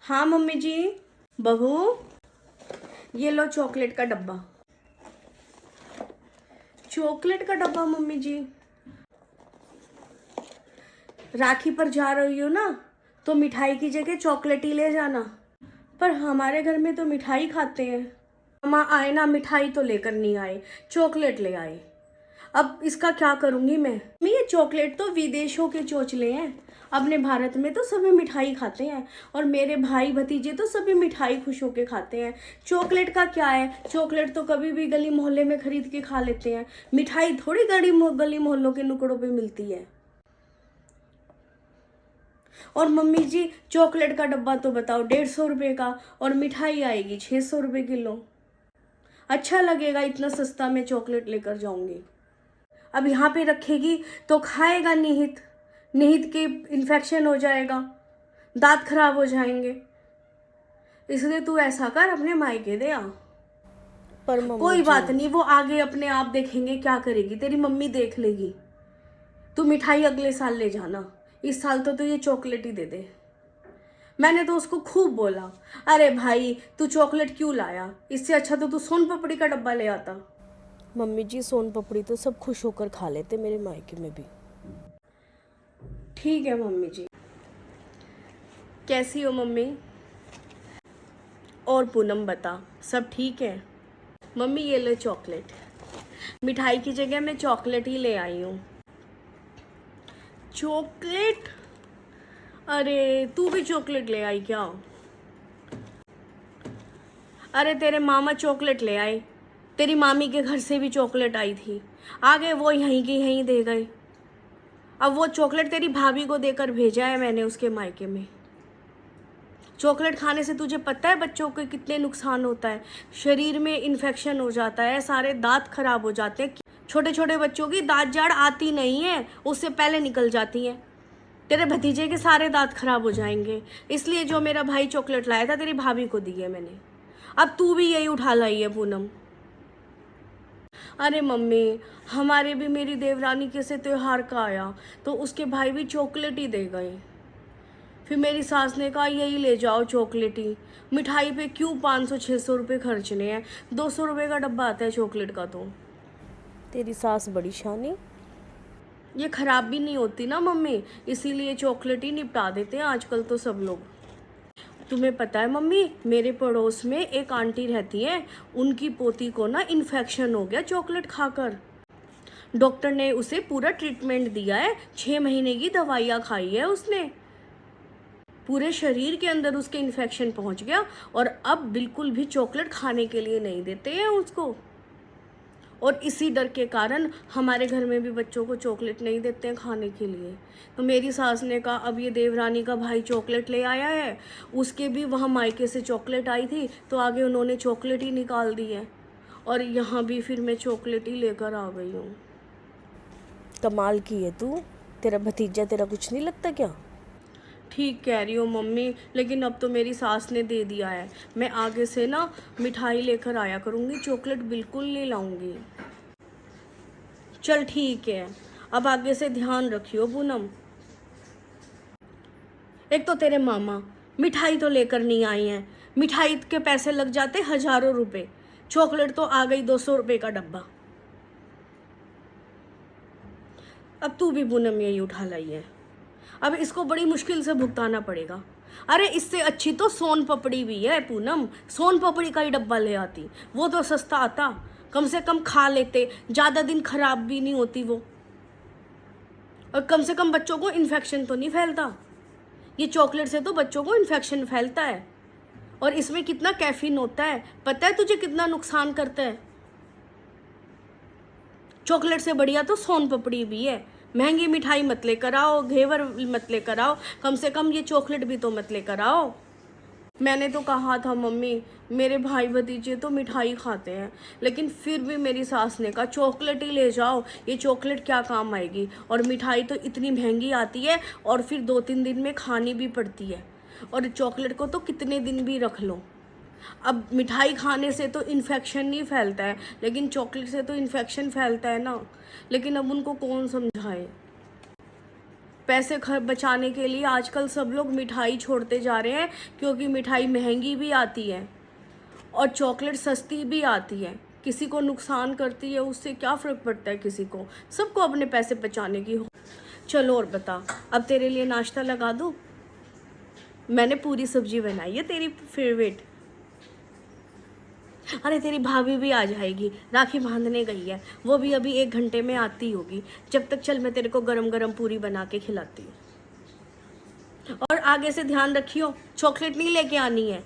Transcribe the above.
हाँ मम्मी जी। बहू, ये लो चॉकलेट का डब्बा। चॉकलेट का डब्बा मम्मी जी? राखी पर जा रही हो ना, तो मिठाई की जगह चॉकलेट ही ले जाना। पर हमारे घर में तो मिठाई खाते हैं। मामा आए ना, मिठाई तो लेकर नहीं आए, चॉकलेट ले आए। अब इसका क्या करूंगी मैं? ये चॉकलेट तो विदेशों के चोचले हैं, अपने भारत में तो सभी मिठाई खाते हैं। और मेरे भाई भतीजे तो सभी मिठाई खुश होके खाते हैं। चॉकलेट का क्या है? चॉकलेट तो कभी भी गली मोहल्ले में खरीद के खा लेते हैं। मिठाई थोड़ी गली मोहल्लों के नुकड़ों पे मिलती है। और मम्मी जी, चॉकलेट का डब्बा तो बताओ 150 रुपये का, और मिठाई आएगी 600 रुपये किलो। अच्छा लगेगा इतना सस्ता मैं चॉकलेट लेकर जाऊंगी? अब यहाँ पे रखेगी तो खाएगा निहित, निहित के इन्फेक्शन हो जाएगा, दांत खराब हो जाएंगे। इसलिए तू ऐसा कर, अपने मायके दे आ। पर मम्मी कोई जी। बात नहीं, वो आगे अपने आप देखेंगे क्या करेगी, तेरी मम्मी देख लेगी। तू मिठाई अगले साल ले जाना, इस साल तो तू ये चॉकलेट ही दे दे। मैंने तो उसको खूब बोला, अरे भाई तू चॉकलेट क्यों लाया, इससे अच्छा तो तू सोन पापड़ी का डब्बा ले आता। मम्मी जी, सोन पपड़ी तो सब खुश होकर खा लेते मेरे मायके में भी। ठीक है मम्मी जी। कैसी हो मम्मी? और पूनम बता, सब ठीक है? मम्मी ये ले चॉकलेट, मिठाई की जगह मैं चॉकलेट ही ले आई हूँ। चॉकलेट? अरे तू भी चॉकलेट ले आई क्या? अरे तेरे मामा चॉकलेट ले आए, तेरी मामी के घर से भी चॉकलेट आई थी, आगे वो यहीं की यहीं दे गए। अब वो चॉकलेट तेरी भाभी को देकर भेजा है मैंने उसके मायके में। चॉकलेट खाने से तुझे पता है बच्चों को कितने नुकसान होता है? शरीर में इन्फेक्शन हो जाता है, सारे दांत खराब हो जाते हैं। छोटे छोटे बच्चों की दांत जड़ आती नहीं है, उससे पहले निकल जाती है। तेरे भतीजे के सारे दांत खराब हो जाएंगे। इसलिए जो मेरा भाई चॉकलेट लाया था तेरी भाभी को दी है मैंने। अब तू भी यही उठा लाई है पूनम। अरे मम्मी, हमारे भी मेरी देवरानी के से त्योहार का आया तो उसके भाई भी चॉकलेट ही दे गए। फिर मेरी सास ने कहा यही ले जाओ चॉकलेट ही, मिठाई पे क्यों 500-600 रुपये खर्चने हैं, 200 रुपये का डब्बा आता है चॉकलेट का। तो तेरी सास बड़ी शानी। ये खराब भी नहीं होती ना मम्मी, इसीलिए चॉकलेट ही निपटा देते हैं आजकल तो सब लोग। तुम्हें पता है मम्मी, मेरे पड़ोस में एक आंटी रहती है, उनकी पोती को ना इन्फेक्शन हो गया चॉकलेट खाकर। डॉक्टर ने उसे पूरा ट्रीटमेंट दिया है, 6 महीने की दवाइयाँ खाई है उसने, पूरे शरीर के अंदर उसके इन्फेक्शन पहुंच गया, और अब बिल्कुल भी चॉकलेट खाने के लिए नहीं देते हैं उसको। और इसी डर के कारण हमारे घर में भी बच्चों को चॉकलेट नहीं देते हैं खाने के लिए। तो मेरी सास ने कहा अब ये देवरानी का भाई चॉकलेट ले आया है, उसके भी वहाँ मायके से चॉकलेट आई थी तो आगे उन्होंने चॉकलेट ही निकाल दी है, और यहाँ भी फिर मैं चॉकलेट ही लेकर आ गई हूँ। कमाल की है तू। तेरा भतीजा तेरा कुछ नहीं लगता क्या? ठीक कह रही हो मम्मी, लेकिन अब तो मेरी सास ने दे दिया है, मैं आगे से ना मिठाई लेकर आया करूँगी, चॉकलेट बिल्कुल नहीं लाऊंगी। चल ठीक है, अब आगे से ध्यान रखियो पूनम। एक तो तेरे मामा मिठाई तो लेकर नहीं आई हैं, मिठाई के पैसे लग जाते हजारों रुपए, चॉकलेट तो आ गई 200 रुपये का डब्बा। अब तू भी पूनम यही उठा लाई है, अब इसको बड़ी मुश्किल से भुगताना पड़ेगा। अरे इससे अच्छी तो सोन पपड़ी भी है पूनम, सोन पपड़ी का ही डब्बा ले आती, वो तो सस्ता आता, कम से कम खा लेते, ज़्यादा दिन खराब भी नहीं होती वो, और कम से कम बच्चों को इन्फेक्शन तो नहीं फैलता। ये चॉकलेट से तो बच्चों को इन्फेक्शन फैलता है, और इसमें कितना कैफीन होता है पता है तुझे, कितना नुकसान करता है। चॉकलेट से बढ़िया तो सोन पपड़ी भी है। महंगी मिठाई मत लेकर आओ, घेवर मत लेकर आओ, कम से कम ये चॉकलेट भी तो मत लेकर आओ। मैंने तो कहा था मम्मी, मेरे भाई भतीजे तो मिठाई खाते हैं, लेकिन फिर भी मेरी सास ने कहा चॉकलेट ही ले जाओ, ये चॉकलेट क्या काम आएगी, और मिठाई तो इतनी महंगी आती है, और फिर 2-3 दिन में खानी भी पड़ती है, और चॉकलेट को तो कितने दिन भी रख लो। अब मिठाई खाने से तो इन्फेक्शन नहीं फैलता है, लेकिन चॉकलेट से तो इन्फेक्शन फैलता है ना, लेकिन अब उनको कौन समझाए। पैसे बचाने के लिए आजकल सब लोग मिठाई छोड़ते जा रहे हैं, क्योंकि मिठाई महंगी भी आती है और चॉकलेट सस्ती भी आती है। किसी को नुकसान करती है, उससे क्या फ़र्क पड़ता है किसी को, सबको अपने पैसे बचाने की हो। चलो और बता, अब तेरे लिए नाश्ता लगा दूँ? मैंने पूरी सब्जी बनाई है तेरी फेवरेट। अरे तेरी भाभी भी आ जाएगी, राखी बांधने गई है, वो भी अभी 1 घंटे में आती होगी। जब तक चल मैं तेरे को गरम गरम पूरी बना के खिलाती हूँ। और आगे से ध्यान रखियो, चॉकलेट नहीं लेके आनी है।